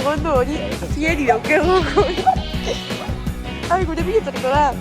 本当に家に6件方向にあれこれ見えてるから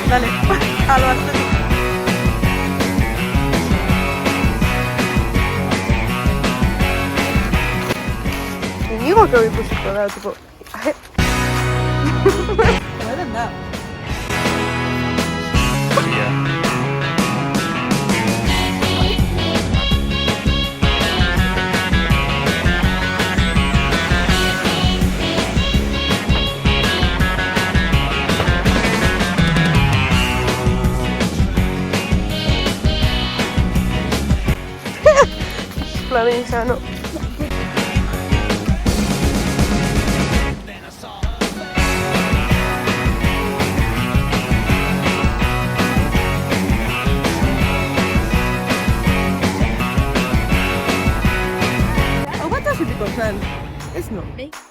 Dale, a lo hacer. 이거 더 입고 싶어 가지고. 왜 된다? Valenciano. Oh, what does it become? It's not.